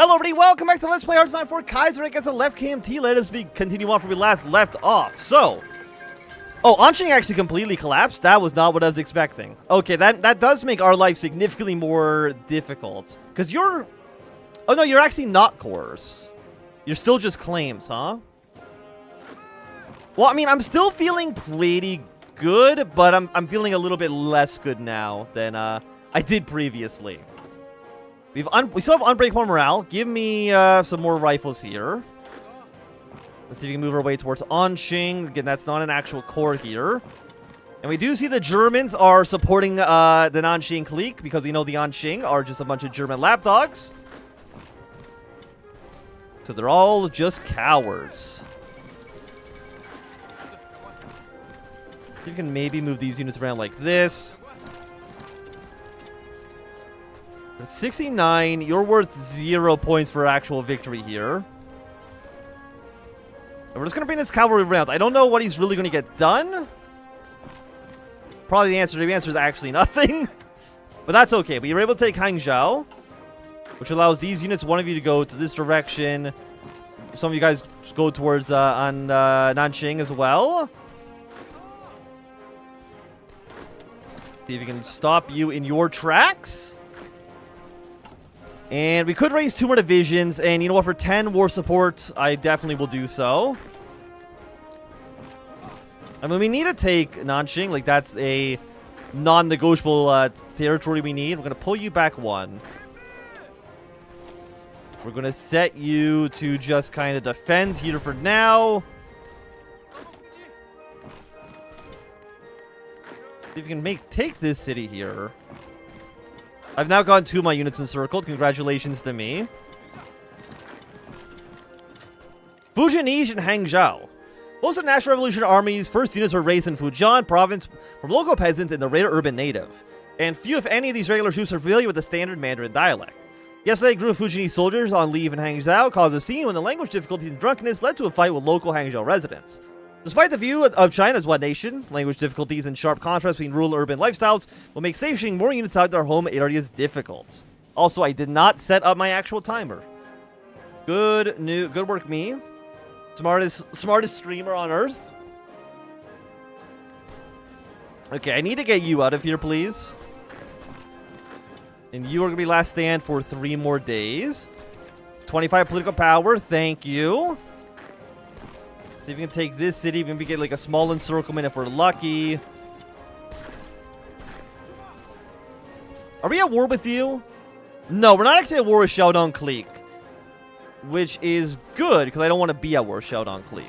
Hello everybody, welcome back to Let's Play Hearthstone for Kaiserreich against the left KMT. Let us continue on from where we last left off. So, Nanching actually completely collapsed. That was not what I was expecting. Okay, that does make our life significantly more difficult. Because you're... Oh no, you're actually not cores. You're still just claims, huh? Well, I mean, I'm still feeling pretty good, but I'm feeling a little bit less good now than I did previously. We still have unbreakable morale. Give me some more rifles here. Let's see if we can move our way towards Nanching. Again, that's not an actual core here. And we do see the Germans are supporting the Nanching clique, because we know the Nanching are just a bunch of German lapdogs. So they're all just cowards. See if we can maybe move these units around like this. 69, you're worth 0 points for actual victory here. And we're just going to bring this cavalry around. I don't know what he's really going to get done. Probably the answer is actually nothing. But that's okay. We were able to take Hangzhou, which allows these units, one of you to go to this direction. Some of you guys go towards Nanching as well. See if you can stop you in your tracks. And we could raise 2 more divisions, and you know what, for 10 war support, I definitely will do so. I mean, we need to take Nanching, like that's a non-negotiable territory we need. We're going to pull you back 1. We're going to set you to just kind of defend here for now. See if you can take this city here. I've now gotten 2 of my units encircled. Congratulations to me. Fujianese and Hangzhou. Most of the National Revolution Army's first units were raised in Fujian province from local peasants and the rare urban native. And few, if any, of these regular troops are familiar with the standard Mandarin dialect. Yesterday, a group of Fujianese soldiers on leave in Hangzhou caused a scene when the language difficulties and drunkenness led to a fight with local Hangzhou residents. Despite the view of China as one nation, language difficulties and sharp contrast between rural and urban lifestyles will make stationing more units out their home areas difficult. Also, I did not set up my actual timer. Good work, me. Smartest streamer on earth. Okay, I need to get you out of here, please. And you are going to be last stand for 3 more days. 25 political power, thank you. See if we can take this city. Maybe get like a small encirclement if we're lucky. Are we at war with you? No, we're not actually at war with Xiaodong clique. Which is good, because I don't want to be at war with Xiaodong clique.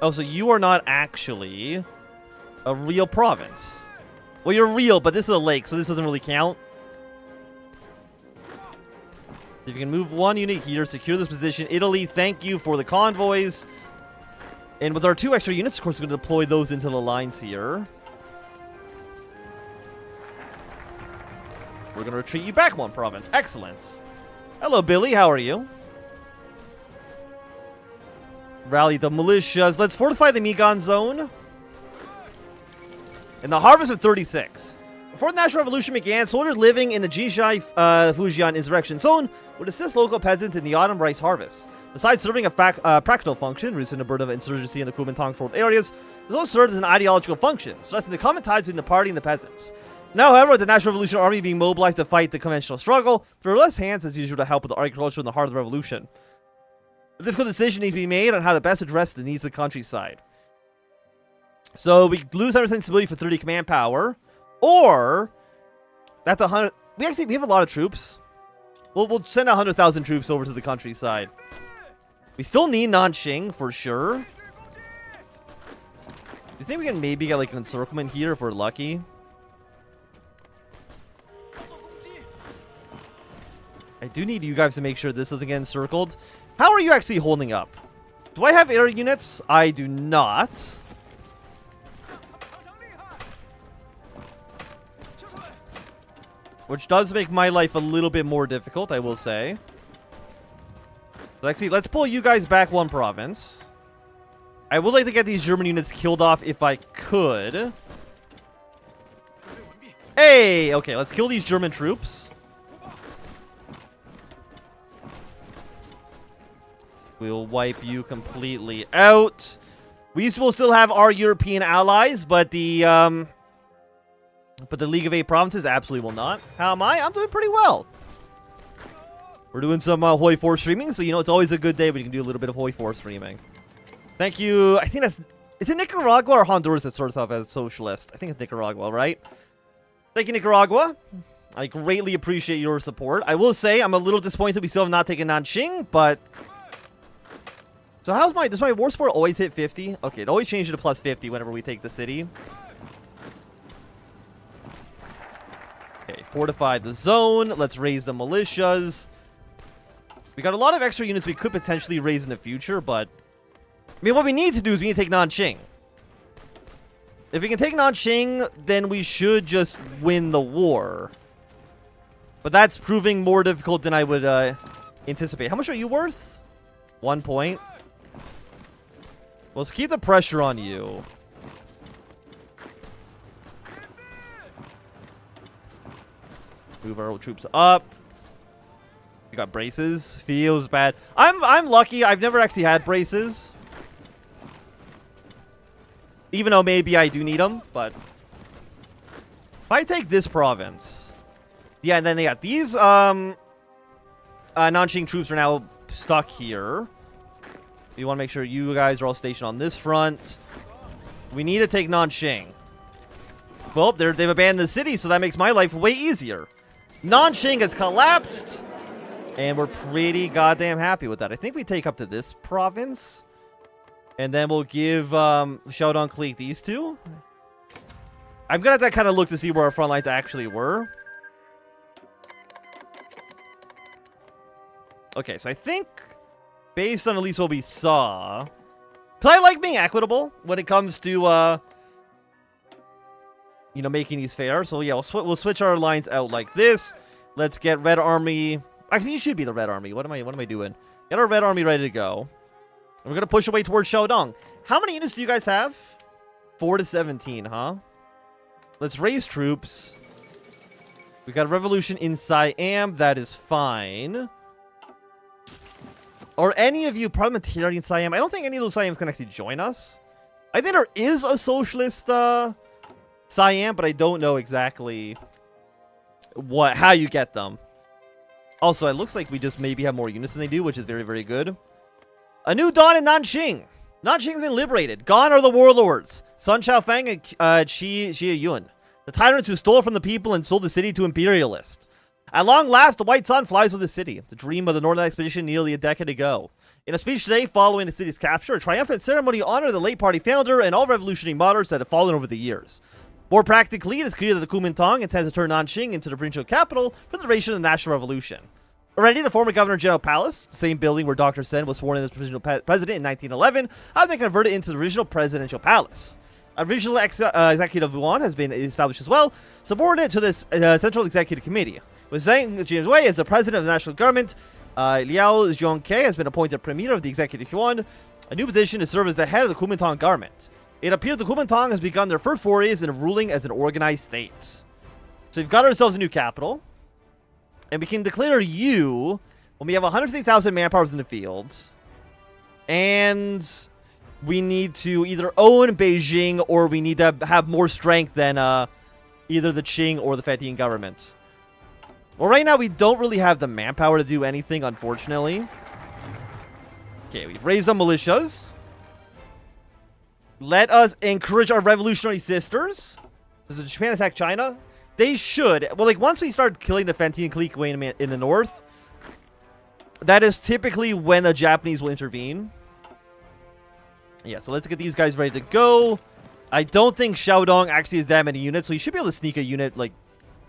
Oh, so you are not actually a real province. Well, you're real, but this is a lake, so this doesn't really count. If you can move 1 unit here, secure this position. Italy, thank you for the convoys. And with our 2 extra units, of course, we're going to deploy those into the lines here. We're going to retreat you back 1 province. Excellent. Hello, Billy. How are you? Rally the militias. Let's fortify the Migan zone. And the harvest of 36. Before the National Revolution began, soldiers living in the Jishai Fujian insurrection zone would assist local peasants in the autumn rice harvest. Besides serving a practical function, reducing the burden of insurgency in the Kuomintang-controlled areas, it also served as an ideological function, stressing the common ties between the party and the peasants. Now, however, with the National Revolution Army being mobilized to fight the conventional struggle, there are less hands as usual to help with the agriculture in the heart of the revolution. A difficult decision needs to be made on how to best address the needs of the countryside. So we lose 100% stability for 30 command power, or that's 100. We have a lot of troops. We'll send 100,000 troops over to the countryside. We still need Nanching for sure. Do you think we can maybe get like an encirclement here if we're lucky? I do need you guys to make sure this doesn't get encircled. How are you actually holding up? Do I have air units? I do not. Which does make my life a little bit more difficult, I will say. Let's pull you guys back 1 province. I would like to get these German units killed off if I could. Hey! Okay, let's kill these German troops. We'll wipe you completely out. We will still have our European allies, but the League of Eight Provinces absolutely will not. How am I? I'm doing pretty well. We're doing some Hoi 4 streaming, so you know it's always a good day when you can do a little bit of Hoi 4 streaming. Thank you. I think that's... Is it Nicaragua or Honduras that starts off as socialist? I think it's Nicaragua, right? Thank you, Nicaragua. I greatly appreciate your support. I will say I'm a little disappointed we still have not taken Nanching, but... So does my war support always hit 50? Okay, it always changes to plus 50 whenever we take the city. Okay, fortify the zone. Let's raise the militias. We got a lot of extra units we could potentially raise in the future, but... I mean, what we need to do is we need to take Nanching. If we can take Nanching, then we should just win the war. But that's proving more difficult than I would anticipate. How much are you worth? 1 point. Well, let's keep the pressure on you. Move our troops up. We got braces. Feels bad. I'm lucky. I've never actually had braces. Even though maybe I do need them, but... If I take this province... Yeah, and then, yeah, these, Nanching troops are now stuck here. We want to make sure you guys are all stationed on this front. We need to take Nanching. Well, they've abandoned the city, so that makes my life way easier. Nanching has collapsed, and we're pretty goddamn happy with that. I think we take up to this province. And then we'll give Shaodong Clique these two. I'm gonna have to kind of look to see where our front lines actually were. Okay, so I think, based on at least what we saw... Because I like being equitable when it comes to, you know, making these fair. So yeah, we'll switch our lines out like this. Let's get Red Army... Actually, you should be the Red Army. What am I doing? Get our Red Army ready to go. We're going to push away towards Shaodong. How many units do you guys have? 4 to 17, huh? Let's raise troops. We got a revolution in Siam. That is fine. Or any of you parliamentarian Siam. I don't think any of those Siams can actually join us. I think there is a socialist Siam, but I don't know exactly how you get them. Also, it looks like we just maybe have more units than they do, which is very, very good. A new dawn in Nanching. Nanching's been liberated. Gone are the warlords. Sun Shaofeng and Qi Yun. The tyrants who stole from the people and sold the city to imperialists. At long last, the white sun flies over the city. The dream of the Northern Expedition nearly a decade ago. In a speech today following the city's capture, a triumphant ceremony honored the late party founder and all revolutionary martyrs that have fallen over the years. More practically, it is clear that the Kuomintang intends to turn Nanching into the provincial capital for the duration of the National Revolution. Already, the former Governor General Palace, the same building where Dr. Sen was sworn in as provisional president in 1911, has been converted into the original presidential palace. A regional executive yuan has been established as well, subordinate to this central executive committee. With Zhang Jianwei as the president of the national government, Liao Zhongke has been appointed premier of the executive yuan, a new position to serve as the head of the Kuomintang government. It appears the Kuomintang has begun their first forays in ruling as an organized state. So we've got ourselves a new capital. And we can declare you when we have 150,000 manpowers in the field. And we need to either own Beijing or we need to have more strength than either the Qing or the Fatih government. Well, right now we don't really have the manpower to do anything, unfortunately. Okay, we've raised the militias. Let us encourage our revolutionary sisters. Does Japan attack China? They should. Well, like, once we start killing the Fantian clique in the north, that is typically when the Japanese will intervene. Yeah, so let's get these guys ready to go. I don't think Shaodong actually has that many units, so he should be able to sneak a unit, like,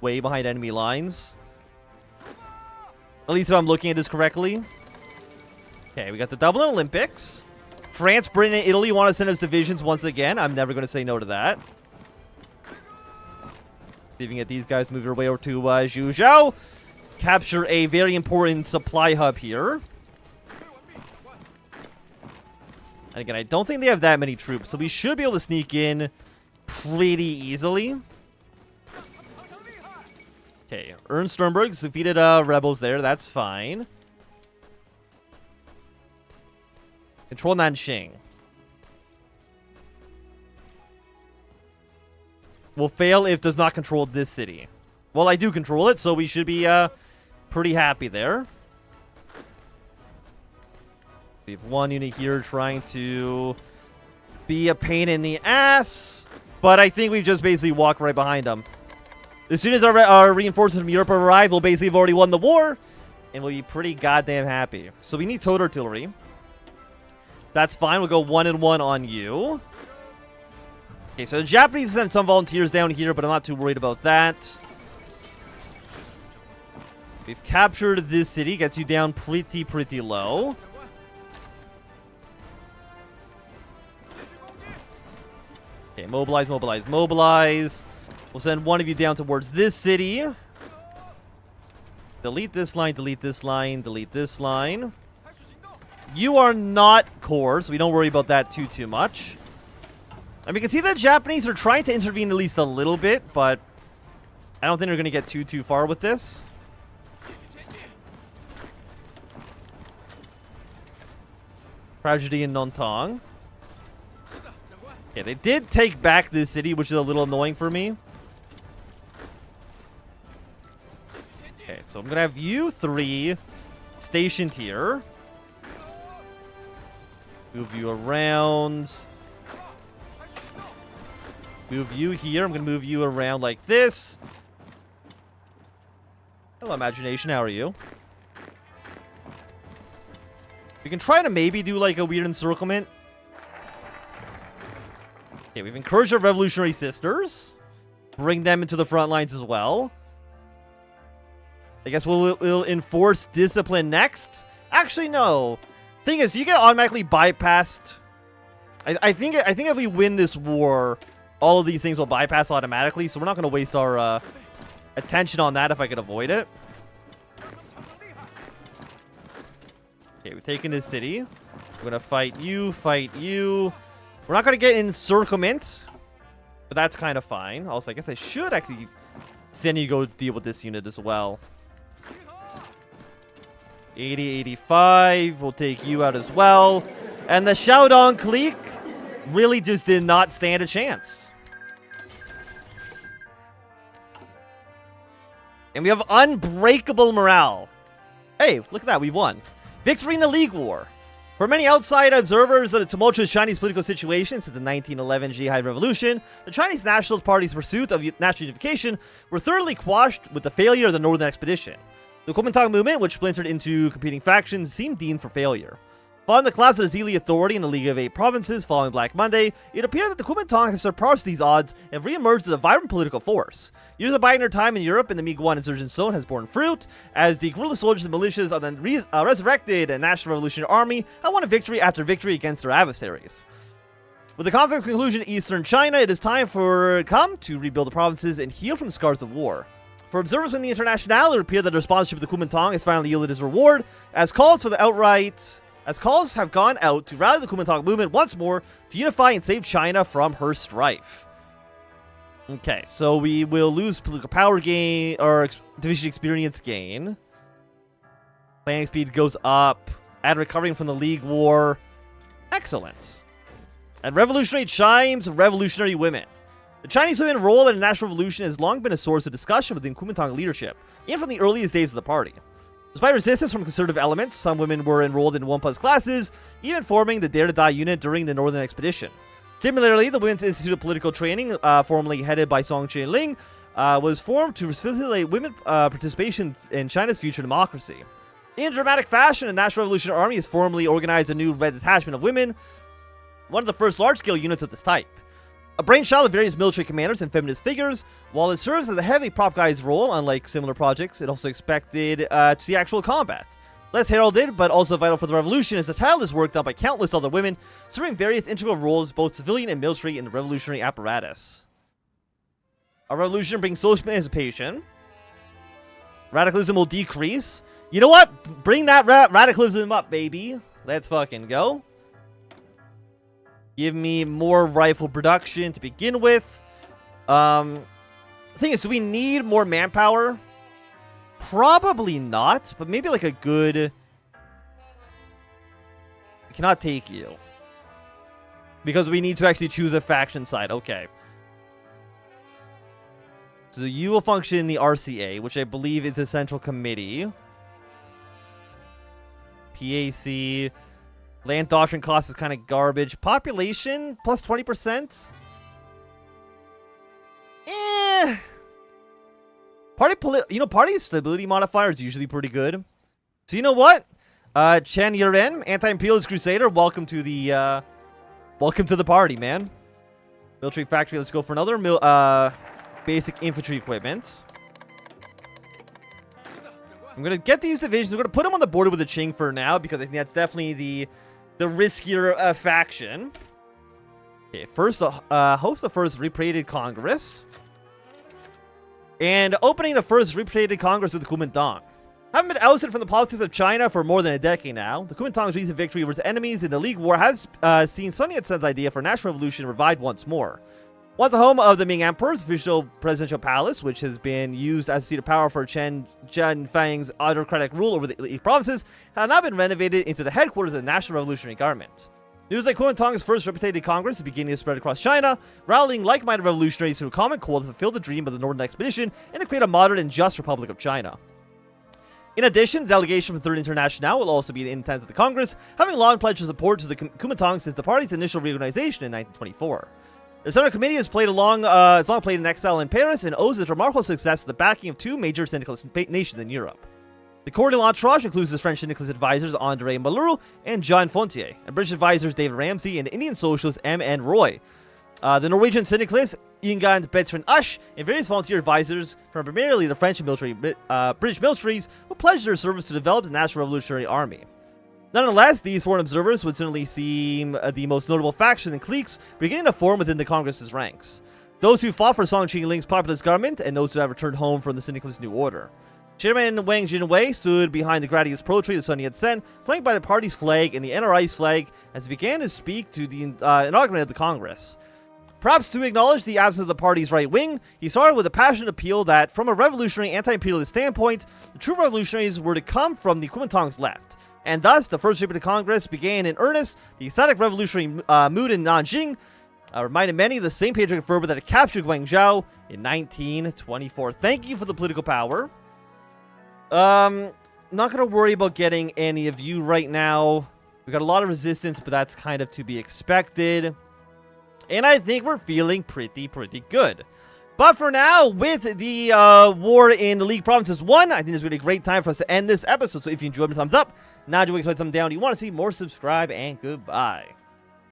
way behind enemy lines. At least if I'm looking at this correctly. Okay, we got the Dublin Olympics. France, Britain, and Italy want to send us divisions once again. I'm never going to say no to that. See if we can get these guys move their way over to Zhuzhou. Capture a very important supply hub here. And again, I don't think they have that many troops, so we should be able to sneak in pretty easily. Okay, Ernst Sternberg's defeated rebels there. That's fine. Control Nanching. Will fail if does not control this city. Well, I do control it, so we should be pretty happy there. We have one unit here trying to be a pain in the ass, but I think we just basically walk right behind them. As soon as our reinforcements from Europe arrive, we'll basically have already won the war, and we'll be pretty goddamn happy. So we need towed artillery. That's fine. We'll go 1-1 on you. Okay, so the Japanese sent some volunteers down here, but I'm not too worried about that. We've captured this city. Gets you down pretty low. Okay, mobilize, mobilize, mobilize. We'll send one of you down towards this city. Delete this line, delete this line, delete this line. You are not core, so we don't worry about that too much. And we can see that Japanese are trying to intervene at least a little bit, but I don't think they're going to get too far with this. Tragedy in Nanching. Okay, they did take back this city, which is a little annoying for me. Okay, so I'm going to have you three stationed here. Move you around. Move you here. I'm going to move you around like this. Hello, imagination. How are you? We can try to maybe do like a weird encirclement. Okay, we've encouraged our revolutionary sisters. Bring them into the front lines as well. I guess we'll enforce discipline next. Actually, no. Thing is, you get automatically bypassed. I think if we win this war, all of these things will bypass automatically. So we're not going to waste our attention on that if I could avoid it. Okay, we've taken this city. We're going to fight you, fight you. We're not going to get encirclement, but that's kind of fine. Also, I guess I should actually send you to go deal with this unit as well. 80, 85. We'll take you out as well. And the Shaodong clique really just did not stand a chance. And we have unbreakable morale. Hey, look at that. We won. Victory in the League War. For many outside observers of the tumultuous Chinese political situation since the 1911 Zhihai Revolution, the Chinese Nationalist Party's pursuit of national unification were thoroughly quashed with the failure of the Northern Expedition. The Kuomintang movement, which splintered into competing factions, seemed deemed for failure. Following the collapse of the Zili authority in the League of Eight Provinces following Black Monday, it appeared that the Kuomintang have surpassed these odds and re-emerged as a vibrant political force. Years of biding their time in Europe in the Miguan insurgent zone has borne fruit, as the guerrilla soldiers and militias of the resurrected National Revolutionary Army have won victory after victory against their adversaries. With the conflict's conclusion in eastern China, it is time for Quam to rebuild the provinces and heal from the scars of war. For observers in the International, it appears that the sponsorship of the Kuomintang has finally yielded its reward, as calls have gone out to rally the Kuomintang movement once more to unify and save China from her strife. Okay, so we will lose political power gain, or division experience gain. Planning speed goes up. And recovering from the League War. Excellent. And revolutionary chimes, revolutionary women. The Chinese women's role in the national revolution has long been a source of discussion within Kuomintang leadership, even from the earliest days of the party. Despite resistance from conservative elements, some women were enrolled in 1+ classes, even forming the Dare to Die unit during the Northern Expedition. Similarly, the Women's Institute of Political Training, formerly headed by Song Qianling, was formed to facilitate women participation in China's future democracy. In dramatic fashion, the National Revolutionary Army has formally organized a new Red Detachment of Women, one of the first large-scale units of this type. A brainchild of various military commanders and feminist figures, while it serves as a heavily propagized role, unlike similar projects, it also expected to see actual combat. Less heralded, but also vital for the revolution, is the tireless work done by countless other women, serving various integral roles, both civilian and military, in the revolutionary apparatus. Our revolution brings social emancipation. Radicalism will decrease. You know what? Bring that radicalism up, baby. Let's fucking go. Give me more rifle production to begin with. The thing is, do we need more manpower? Probably not, but maybe like a good... cannot take you. Because we need to actually choose a faction side. Okay. So you will function in the RCA, which I believe is the Central Committee. PAC. Land doctrine cost is kind of garbage. Population plus 20%. Party stability modifier is usually pretty good. So you know what? Chen Yiren, anti-imperialist crusader, welcome to the party, man. Military factory, let's go for another basic infantry equipment. I'm gonna get these divisions. We're gonna put them on the border with the Qing for now because I think that's definitely the riskier faction. Okay, first host the first repatriated Congress. And opening the first repatriated Congress with the Kuomintang. Having been ousted from the politics of China for more than a decade now, the Kuomintang's recent victory over its enemies in the League War has seen Sun Yat-sen's idea for national revolution revived once more. Once the home of the Ming Emperor's official presidential palace, which has been used as a seat of power for Chen Jianfang's autocratic rule over the elite provinces, has now been renovated into the headquarters of the National Revolutionary Government. News that Kuomintang's first reputed Congress is beginning to spread across China, rallying like-minded revolutionaries to a common goal to fulfill the dream of the Northern Expedition and to create a modern and just Republic of China. In addition, the delegation from Third International will also be in attendance at the Congress, having long pledged support to the Kuomintang since the party's initial reorganization in 1924. The Central Committee has long played in exile in Paris and owes its remarkable success to the backing of two major syndicalist nations in Europe. The cordial entourage includes the French syndicalist advisors André Malraux and Jean Fontier, and British advisors David Ramsay and Indian socialist M.N. Roy. The Norwegian syndicalist Ingan Bertrand Ush and various volunteer advisors from primarily the French and British militaries who pledged their service to develop the National Revolutionary Army. Nonetheless, these foreign observers would certainly seem the most notable factions and cliques beginning to form within the Congress's ranks. Those who fought for Song Qingling's populist government and those who have returned home from the syndicalist New Order. Chairman Wang Jinwei stood behind the gratuitous poetry of Sun Yat-sen, flanked by the party's flag and the NRI's flag, as he began to speak to the inaugurament of the Congress. Perhaps to acknowledge the absence of the party's right wing, he started with a passionate appeal that, from a revolutionary anti-imperialist standpoint, the true revolutionaries were to come from the Kuomintang's left. And thus, the first Repatriated Congress began in earnest. The ecstatic revolutionary mood in Nanching reminded many of the same patriotic fervor that had captured Guangzhou in 1924. Thank you for the political power. Not gonna worry about getting any of you right now. We got a lot of resistance, but that's kind of to be expected. And I think we're feeling pretty good. But for now, with the war in the League Provinces 1, I think this is really a great time for us to end this episode. So if you enjoyed, thumbs up. Now do we click thumb down. Do you want to see more? Subscribe, and goodbye.